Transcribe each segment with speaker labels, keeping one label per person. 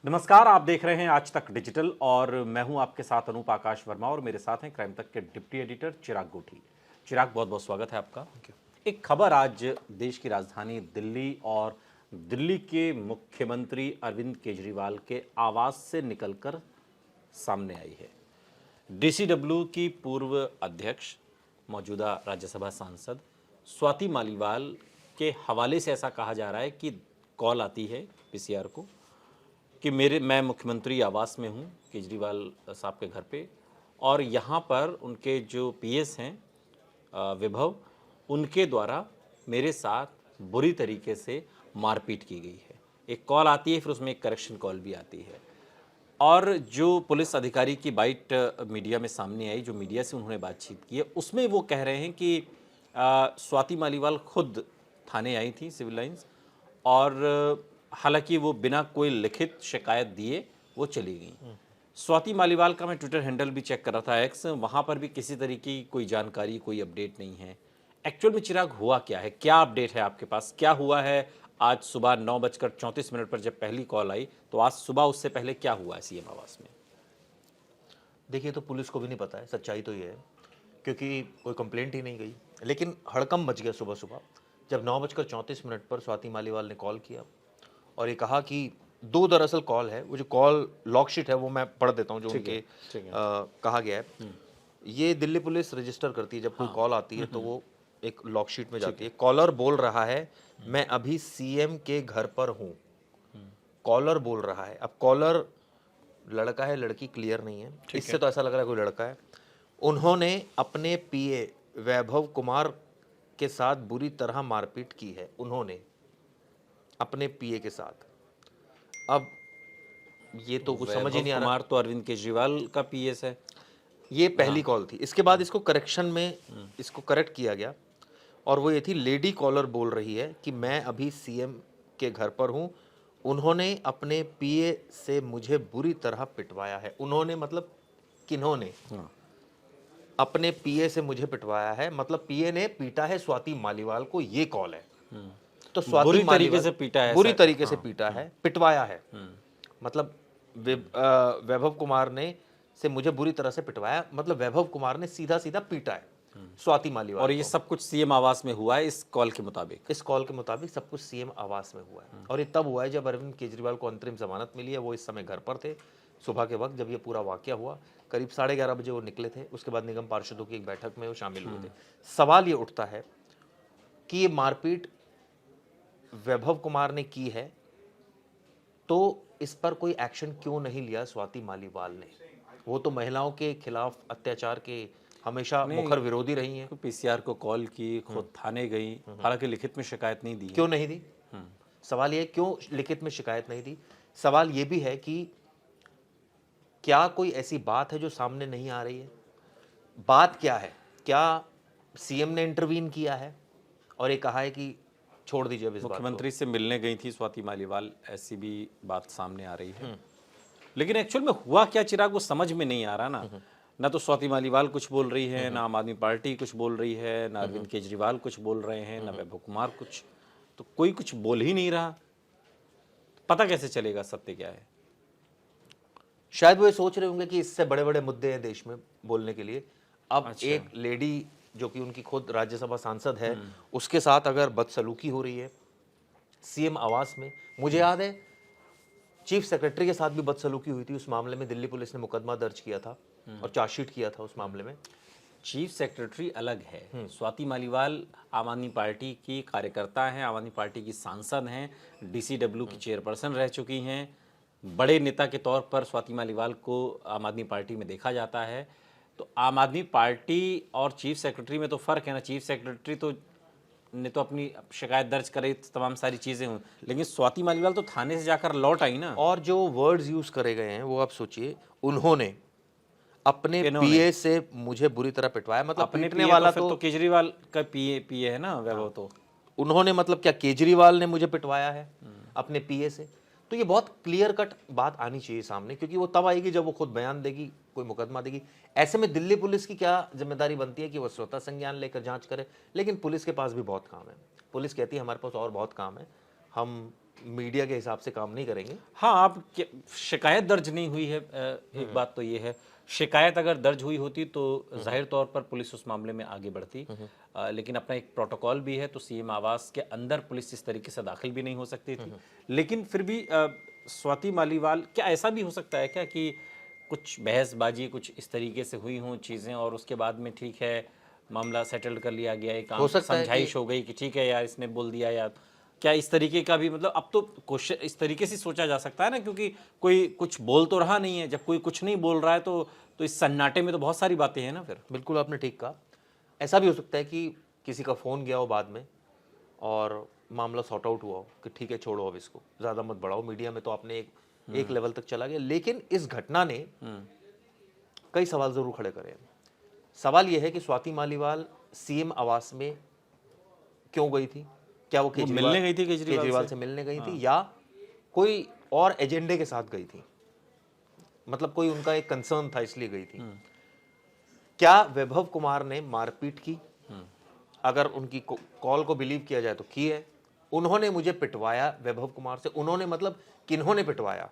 Speaker 1: नमस्कार, आप देख रहे हैं आज तक डिजिटल और मैं हूं आपके साथ अनूप आकाश वर्मा और मेरे साथ हैं क्राइम तक के डिप्टी एडिटर चिराग गोठी। चिराग, बहुत बहुत स्वागत है आपका। एक खबर आज देश की राजधानी दिल्ली और दिल्ली के मुख्यमंत्री अरविंद केजरीवाल के आवास से निकलकर सामने आई है। डीसीडब्ल्यू की पूर्व अध्यक्ष, मौजूदा राज्यसभा सांसद स्वाति मालीवाल के हवाले से ऐसा कहा जा रहा है कि कॉल आती है पीसीआर को कि मैं मुख्यमंत्री आवास में हूं, केजरीवाल साहब के घर पे, और यहाँ पर उनके जो पीएस हैं विभव, उनके द्वारा मेरे साथ बुरी तरीके से मारपीट की गई है। एक कॉल आती है, फिर उसमें एक करेक्शन कॉल भी आती है। और जो पुलिस अधिकारी की बाइट मीडिया में सामने आई, जो मीडिया से उन्होंने बातचीत की है, उसमें वो कह रहे हैं कि स्वाति मालीवाल खुद थाने आई थी सिविल लाइंस, और हालांकि वो बिना कोई लिखित शिकायत दिए वो चली गई। स्वाति मालीवाल का मैं ट्विटर हैंडल भी चेक कर रहा था, एक्स, वहाँ पर भी किसी तरीके की कोई जानकारी, कोई अपडेट नहीं है। एक्चुअल में चिराग हुआ क्या है, क्या अपडेट है आपके पास, क्या हुआ है? आज सुबह 9:34 पर जब पहली कॉल आई, तो आज सुबह उससे पहले क्या हुआ है सीएम आवास में?
Speaker 2: देखिए, तो पुलिस को भी नहीं पता है, सच्चाई तो ये है, क्योंकि कोई कंप्लेंट ही नहीं गई। लेकिन हड़कंप मच गया सुबह सुबह जब 9:34 पर स्वाति मालीवाल ने कॉल किया और ये कहा कि दो दरअसल कॉल है। वो जो कॉल लॉकशीट है वो मैं पढ़ देता हूँ जो उनके कहा गया है। ये दिल्ली पुलिस रजिस्टर करती है, जब कोई कॉल आती है तो वो एक लॉकशीट में जाती है। कॉलर बोल रहा है, मैं अभी सीएम के घर पर हूँ। कॉलर बोल रहा है। अब कॉलर लड़का है लड़की क्लियर नहीं है, इससे तो ऐसा लग रहा है कोई लड़का है। उन्होंने अपने पीए वैभव कुमार के साथ बुरी तरह मारपीट की है, उन्होंने अपने पीए के साथ। अब ये तो कुछ समझ ही नहीं आ रहा।
Speaker 1: कुमार तो अरविंद केजरीवाल का पीएस है।
Speaker 2: ये पहली कॉल थी। इसके बाद इसको करेक्शन में इसको करेक्ट किया गया और वो ये थी, लेडी कॉलर बोल रही है कि मैं अभी सीएम के घर पर हूँ, उन्होंने अपने पीए से मुझे बुरी तरह पिटवाया है। उन्होंने मतलब किन्होंने? अपने पीए से मुझे पिटवाया है, मतलब पीए ने पीटा है स्वाति मालीवाल को, ये कॉल है। तो स्वाति
Speaker 1: बुरी तरीके से पीटा है,
Speaker 2: बुरी तरीके से पीटा है, पिटवाया है। मतलब वैभव कुमार ने से मुझे बुरी तरह से पिटवाया, मतलब वैभव कुमार ने सीधा सीधा पीटा है स्वाति मालीवाल।
Speaker 1: और ये सब कुछ सीएम आवास में हुआ है इस कॉल के मुताबिक?
Speaker 2: इस कॉल के मुताबिक सब कुछ सीएम आवास में हुआ है। और ये तब हुआ है जब अरविंद केजरीवाल को अंतरिम जमानत मिली है। वो इस समय घर पर थे सुबह के वक्त जब ये पूरा वाकया हुआ। करीब 11:30 बजे वो निकले थे। उसके बाद निगम पार्षदों की एक बैठक में वो शामिल हुए थे। सवाल ये उठता है कि ये मारपीट वैभव कुमार ने की है, तो इस पर कोई एक्शन क्यों नहीं लिया स्वाति मालीवाल ने? वो तो महिलाओं के खिलाफ अत्याचार के हमेशा मुखर विरोधी रही हैं।
Speaker 1: पीसीआर को कॉल की, खुद थाने गई, हालांकि लिखित में शिकायत नहीं दी।
Speaker 2: क्यों नहीं दी? सवाल ये, क्यों लिखित में शिकायत नहीं दी? सवाल ये भी है कि क्या कोई ऐसी बात है जो सामने नहीं आ रही है? बात क्या है? क्या सीएम ने इंटरवीन किया है और ये कहा है कि छोड़ दीजिए इस बात को?
Speaker 1: मुख्यमंत्री से मिलने गई थी स्वाति मालीवाल, ऐसी भी बात सामने आ रही है। लेकिन एक्चुअल में हुआ क्या चिराग, वो समझ में नहीं आ रहा ना तो स्वाति मालीवाल कुछ बोल रही है, ना आम आदमी पार्टी कुछ बोल रही है, ना अरविंद केजरीवाल कुछ बोल रहे हैं, ना वैभव कुमार कुछ, तो कोई कुछ बोल ही नहीं रहा। पता कैसे चलेगा सत्य क्या है?
Speaker 2: शायद वो ये सोच रहे होंगे कि इससे बड़े बड़े मुद्दे हैं देश में बोलने के लिए। अब एक लेडी जो कि उनकी खुद राज्यसभा सांसद है, उसके साथ अगर बदसलूकी हो रही है सीएम आवास में। मुझे याद है चीफ सेक्रेटरी के साथ भी बदसलूकी हुई थी। उस मामले में दिल्ली पुलिस ने मुकदमा दर्ज किया था और चार्जशीट किया था उस मामले में।
Speaker 1: चीफ सेक्रेटरी अलग है। स्वाति मालीवाल आम आदमी पार्टी की कार्यकर्ता हैं, आम आदमी पार्टी की सांसद हैं, डीसीडब्ल्यू की चेयरपर्सन रह चुकी हैं। बड़े नेता के तौर पर स्वाति मालीवाल को आम आदमी पार्टी में देखा जाता है। तो आम आदमी पार्टी और चीफ सेक्रेटरी में तो फ़र्क है ना। चीफ सेक्रेटरी तो ने तो अपनी शिकायत दर्ज करे, तमाम सारी चीज़ें हुई, लेकिन स्वाति मालीवाल तो थाने से जाकर लौट आई ना।
Speaker 2: और जो वर्ड्स यूज करे गए हैं वो आप सोचिए, उन्होंने अपने पीए से मुझे बुरी तरह पिटवाया, मतलब पिटने वाला
Speaker 1: तो केजरीवाल का पीए है ना वैभव। तो
Speaker 2: उन्होंने मतलब क्या केजरीवाल ने मुझे पिटवाया है अपने पीए से? तो ये बहुत क्लियर कट बात आनी चाहिए सामने, क्योंकि वो तब आएगी जब वो खुद बयान देगी, कोई मुकदमा देगी। ऐसे में दिल्ली पुलिस की क्या जिम्मेदारी बनती है कि वो स्वतः संज्ञान लेकर जांच करे? लेकिन पुलिस के पास भी बहुत काम है। पुलिस कहती है हमारे पास और बहुत काम है, हम मीडिया के हिसाब से काम नहीं करेंगे।
Speaker 1: हाँ, आप शिकायत दर्ज नहीं हुई है, एक बात तो ये है। शिकायत अगर दर्ज हुई होती तो जाहिर तौर पर पुलिस उस मामले में आगे बढ़ती, लेकिन अपना एक प्रोटोकॉल भी है, तो सीएम आवास के अंदर पुलिस इस तरीके से दाखिल भी नहीं हो सकती थी। लेकिन फिर भी स्वाति मालीवाल, क्या ऐसा भी हो सकता है क्या कि कुछ बहसबाजी कुछ इस तरीके से हुई हों चीज़ें और उसके बाद में ठीक है मामला सेटल्ड कर लिया गया, एक
Speaker 2: हो सकता है
Speaker 1: समझाइश हो गई कि ठीक है यार इसने बोल दिया, यार क्या इस तरीके का भी, मतलब अब तो क्वेश्चन इस तरीके से सोचा जा सकता है ना, क्योंकि कोई कुछ बोल तो रहा नहीं है। जब कोई कुछ नहीं बोल रहा है तो इस सन्नाटे में तो बहुत सारी बातें हैं ना फिर।
Speaker 2: बिल्कुल आपने ठीक कहा। ऐसा भी हो सकता है कि किसी का फ़ोन गया हो बाद में और मामला सॉर्ट आउट हुआ हो कि ठीक है छोड़ो अब इसको, ज़्यादा मत बढ़ाओ, मीडिया में तो आपने एक लेवल तक चला गया। लेकिन इस घटना ने कई सवाल ज़रूर खड़े करे हैं। सवाल यह है कि स्वाति मालीवाल सीएम आवास में क्यों गई थी? क्या वो
Speaker 1: मिलने गई थी
Speaker 2: केजरीवाल से मिलने गई थी या कोई और एजेंडे के साथ गई थी? मतलब कोई उनका एक कंसर्न था इसलिए गई थी। क्या वैभव कुमार ने मारपीट की? अगर उनकी कॉल को बिलीव किया जाए तो की है। उन्होंने मुझे पिटवाया वैभव कुमार से। उन्होंने मतलब किन्होंने पिटवाया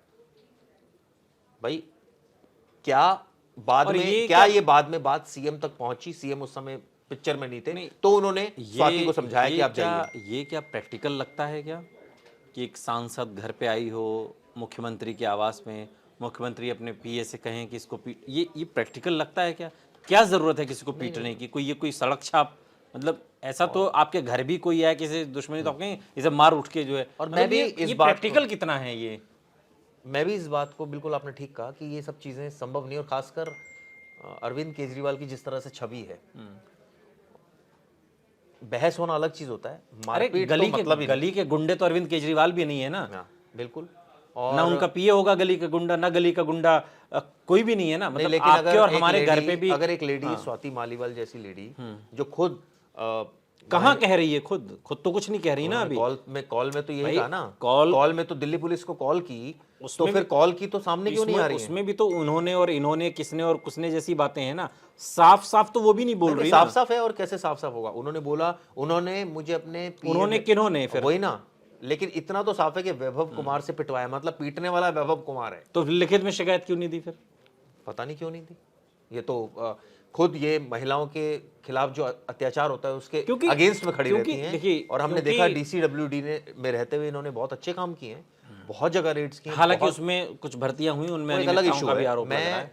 Speaker 2: भाई? क्या बाद में ये बाद में बात सीएम तक पहुंची? सीएम उस समय पिक्चर में नहीं थे, तो उन्होंने स्वाति को समझाया कि आप जाइए।
Speaker 1: ये क्या प्रैक्टिकल लगता है क्या कि एक सांसद घर पे आई हो मुख्यमंत्री के आवास में, मुख्यमंत्री अपने पीए से कहें कि इसको ये प्रैक्टिकल लगता है क्या? क्या जरूरत है किसी को पीटने की? कोई सड़क छाप, मतलब ऐसा तो आपके घर भी कोई है किसी दुश्मनी तो आप कहें इसे मार उठ के जो है।
Speaker 2: और मैं भी
Speaker 1: ये प्रैक्टिकल कितना है ये?
Speaker 2: मैं भी इस बात को, बिल्कुल आपने ठीक कहा कि ये सब चीजें संभव नहीं। और खासकर अरविंद केजरीवाल की जिस तरह से छवि है, बहस होना अलग चीज होता है, मारपीट तो मतलब ही
Speaker 1: गली के गुंडे तो अरविंद केजरीवाल भी नहीं है ना।
Speaker 2: बिल्कुल।
Speaker 1: और ना उनका पीए होगा गली का गुंडा, ना गली का गुंडा, कोई भी नहीं है ना। मतलब
Speaker 2: लेकिन
Speaker 1: आपके और हमारे घर पे भी
Speaker 2: अगर एक लेडी स्वाति मालीवाल जैसी लेडी जो खुद
Speaker 1: कहाँ कह रही है, खुद तो कुछ नहीं कह रही ना अभी।
Speaker 2: कॉल में तो यही कहा ना, कॉल में तो दिल्ली पुलिस को कॉल की, तो फिर कॉल की तो सामने क्यों नहीं आ रही है?
Speaker 1: उसमें भी तो उन्होंने और इन्होंने, किसने और कुसने जैसी बातें हैं ना। साफ साफ तो वो भी नहीं बोल रही।
Speaker 2: साफ साफ है। और कैसे साफ साफ होगा? उन्होंने बोला, उन्होंने मुझे अपने
Speaker 1: उन्होंने किन्होंने फिर
Speaker 2: वही ना। लेकिन इतना तो साफ है कि वैभव कुमार से पिटवाया, मतलब पीटने वाला वैभव कुमार है।
Speaker 1: तो लिखित में शिकायत क्यों नहीं दी फिर?
Speaker 2: पता नहीं क्यों नहीं दी। ये तो खुद ये महिलाओं के खिलाफ जो अत्याचार होता है उसके अगेंस्ट में खड़ी रहती हैं। और हमने देखा डीसीडब्ल्यूडी में रहते हुए इन्होंने बहुत अच्छे काम किए हैं, बहुत जगह रेड्स किए।
Speaker 1: हालांकि उसमें कुछ भर्तियां हुई, उनमें
Speaker 2: एक अलग इशू है।
Speaker 1: मैं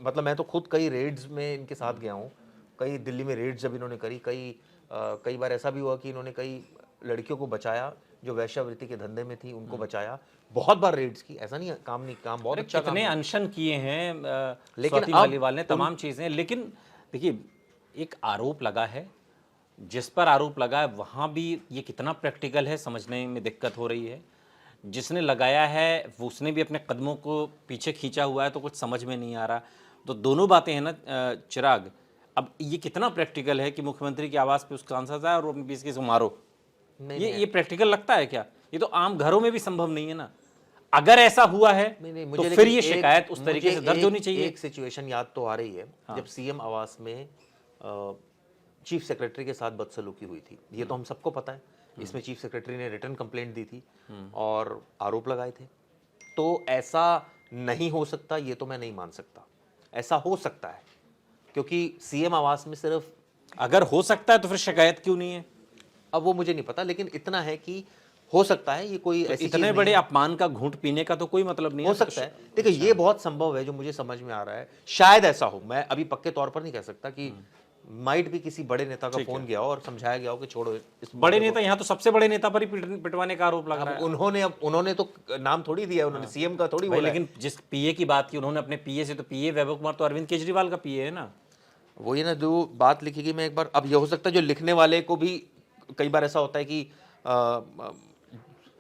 Speaker 2: मतलब मैं तो खुद कई रेड्स में इनके साथ गया हूँ। कई दिल्ली में रेड्स जब इन्होंने करी, कई बार ऐसा भी हुआ कि इन्होंने कई लड़कियों को बचाया जो वैश्यावृत्ति के धंधे में थी, उनको बचाया। बहुत बार रेड्स की, ऐसा नहीं काम बहुत अच्छा।
Speaker 1: कितने अनशन किए हैं स्वाति मालीवाल ने, तमाम चीजें। लेकिन देखिए, एक आरोप लगा है, जिस पर आरोप लगा है वहां भी ये कितना प्रैक्टिकल है समझने में दिक्कत हो रही है। जिसने लगाया है वो उसने भी अपने कदमों को पीछे खींचा हुआ है, तो कुछ समझ में नहीं आ रहा। तो दोनों बातें हैं ना चिराग। अब ये कितना प्रैक्टिकल है कि मुख्यमंत्री की आवास पे उसका आंसर आए और अपने पीस को मारो? ये प्रैक्टिकल लगता है क्या? ये तो आम घरों में भी संभव नहीं है ना। अगर ऐसा हुआ है तो फिर ये शिकायत उस तरीके से दर्ज होनी चाहिए।
Speaker 2: एक सिचुएशन याद तो आ रही है, जब सीएम आवास में चीफ सेक्रेटरी के साथ बदसलूकी हुई थी। ये तो हम सबको पता है। इसमें चीफ सेक्रेटरी ने रिटर्न कंप्लेंट दी थी और आरोप लगाए थे। तो ऐसा नहीं हो सकता, ये तो मैं नहीं मान सकता। ऐसा हो सकता है, क्योंकि सीएम आवास में सिर्फ,
Speaker 1: अगर हो सकता है तो फिर शिकायत क्यों नहीं है?
Speaker 2: अब वो मुझे नहीं पता, लेकिन इतना है कि हो सकता है ये कोई ऐसी
Speaker 1: इतने बड़े अपमान का घूंट पीने का तो कोई मतलब नहीं
Speaker 2: हो सकता है। देखिए, ये बहुत संभव है जो मुझे समझ में आ रहा है। शायद ऐसा हो, मैं अभी पक्के तौर पर नहीं कह सकता कि माइट भी किसी बड़े नेता का फोन गया हो और समझाया गया हो कि छोड़ो इस
Speaker 1: बड़े नेता। यहाँ तो सबसे बड़े नेता पर ही पिटवाने का आरोप लग रहा है।
Speaker 2: उन्होंने तो नाम थोड़ी दिया, उन्होंने सीएम का थोड़ी बोला।
Speaker 1: लेकिन जिस पीए की बात की उन्होंने अपने पीए से, तो पीए वैभव कुमार तो अरविंद केजरीवाल का पीए है ना।
Speaker 2: वही ना, जो बात लिखी गई, मैं एक बार, अब ये हो सकता है जो लिखने वाले को भी कई बार ऐसा होता है कि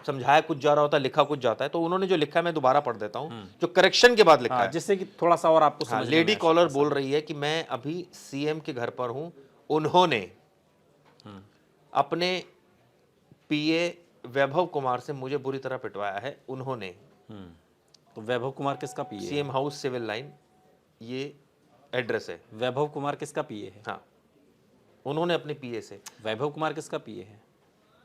Speaker 2: समझाया कुछ जा रहा होता है, लिखा कुछ जाता है। तो उन्होंने जो लिखा है मैं दोबारा पढ़ देता हूं, जो करेक्शन के बाद लिखा है,
Speaker 1: जिससे कि थोड़ा सा और आपको समझ।
Speaker 2: लेडी कॉलर बोल रही है कि मैं अभी सीएम के घर पर हूं, उन्होंने अपने पीए वैभव कुमार से मुझे बुरी तरह पिटवाया है। उन्होंने,
Speaker 1: तो वैभव कुमार किसका पीए?
Speaker 2: सीएम हाउस सिविल लाइन, ये एड्रेस है।
Speaker 1: वैभव कुमार किसका पीए है?
Speaker 2: हाँ, उन्होंने अपने पीए से।
Speaker 1: वैभव कुमार किसका पीए है?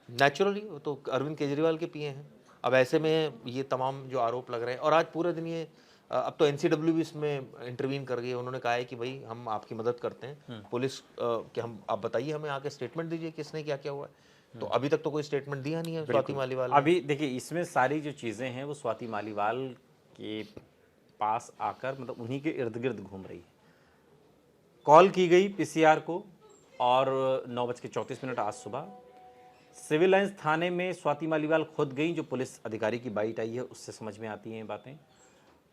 Speaker 2: नेचुरली वो तो अरविंद केजरीवाल के पीए हैं। अब ऐसे में ये तमाम जो आरोप लग रहे हैं, और आज पूरे दिन ये अब तो एनसीडब्ल्यू भी इसमें इंटरवीन कर गई है। उन्होंने कहा है कि भाई हम आपकी मदद करते हैं, पुलिस कि हम आप बताइए, हमें आके स्टेटमेंट दीजिए किसने क्या क्या हुआ है। तो अभी तक तो कोई स्टेटमेंट दिया नहीं है स्वाति मालीवाल ने।
Speaker 1: अभी देखिए इसमें सारी जो चीज़ें हैं वो स्वाति मालीवाल के पास आकर मतलब उन्हीं के इर्द गिर्द घूम रही है। कॉल की गई पीसीआर को और 9:34 आज सुबह सिविल लाइंस थाने में स्वाति मालीवाल खुद गई। जो पुलिस अधिकारी की बाइट आई है उससे समझ में आती हैं ये बातें,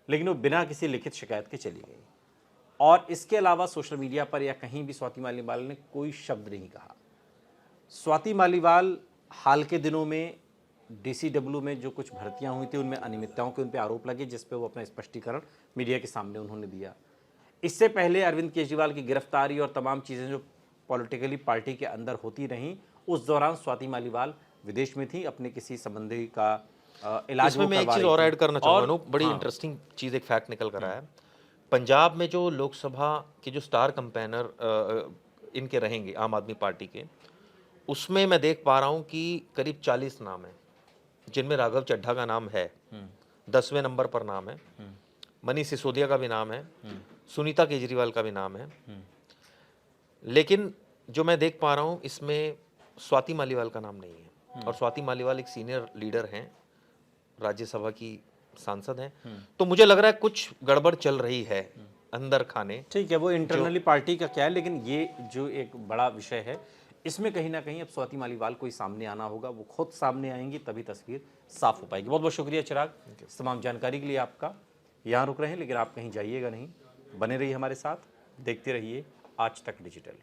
Speaker 1: लेकिन वो बिना किसी लिखित शिकायत के चली गई। और इसके अलावा सोशल मीडिया पर या कहीं भी स्वाति मालीवाल ने कोई शब्द नहीं कहा। स्वाति मालीवाल हाल के दिनों में डीसीडब्ल्यू में जो कुछ भर्तियां हुई थी उनमें अनियमितताओं के उन पर आरोप लगे, जिस पे वो अपना स्पष्टीकरण मीडिया के सामने उन्होंने दिया। इससे पहले अरविंद केजरीवाल की गिरफ्तारी और तमाम चीज़ें जो पॉलिटिकली पार्टी के अंदर होती रहीं, उस दौरान स्वाति मालीवाल विदेश में थी, अपने किसी संबंधी का इलाज
Speaker 2: इसमें
Speaker 1: वो
Speaker 2: मैं एक
Speaker 1: करवा
Speaker 2: चीज़
Speaker 1: रही
Speaker 2: और
Speaker 1: थी।
Speaker 2: ऐड करना चाहूँगा
Speaker 1: और
Speaker 2: अनूप, बड़ी इंटरेस्टिंग चीज़, एक फैक्ट निकल कर आया है। पंजाब में जो लोकसभा के जो स्टार कैंपेनर इनके रहेंगे आम आदमी पार्टी के, उसमें मैं देख पा रहा हूँ कि करीब 40 नाम है, जिनमें राघव चड्ढा का नाम है, 10वें नंबर पर नाम है, मनीष सिसोदिया का भी नाम है, सुनीता केजरीवाल का भी नाम है। लेकिन जो मैं देख पा रहा हूँ इसमें स्वाति मालीवाल का नाम नहीं है। और स्वाति मालीवाल एक सीनियर लीडर हैं, राज्यसभा की सांसद हैं। तो मुझे लग रहा है कुछ गड़बड़ चल रही है अंदर खाने।
Speaker 1: ठीक है, वो इंटरनली पार्टी का क्या है, लेकिन ये जो एक बड़ा विषय है इसमें कहीं ना कहीं अब स्वाति मालीवाल को ही सामने आना होगा। वो खुद सामने आएंगी तभी तस्वीर साफ हो पाएगी। बहुत बहुत शुक्रिया चिराग, इस तमाम जानकारी के लिए आपका। यहाँ रुक रहे हैं लेकिन आप कहीं जाइएगा नहीं, बने रहिए हमारे साथ, देखते रहिए आज तक डिजिटल।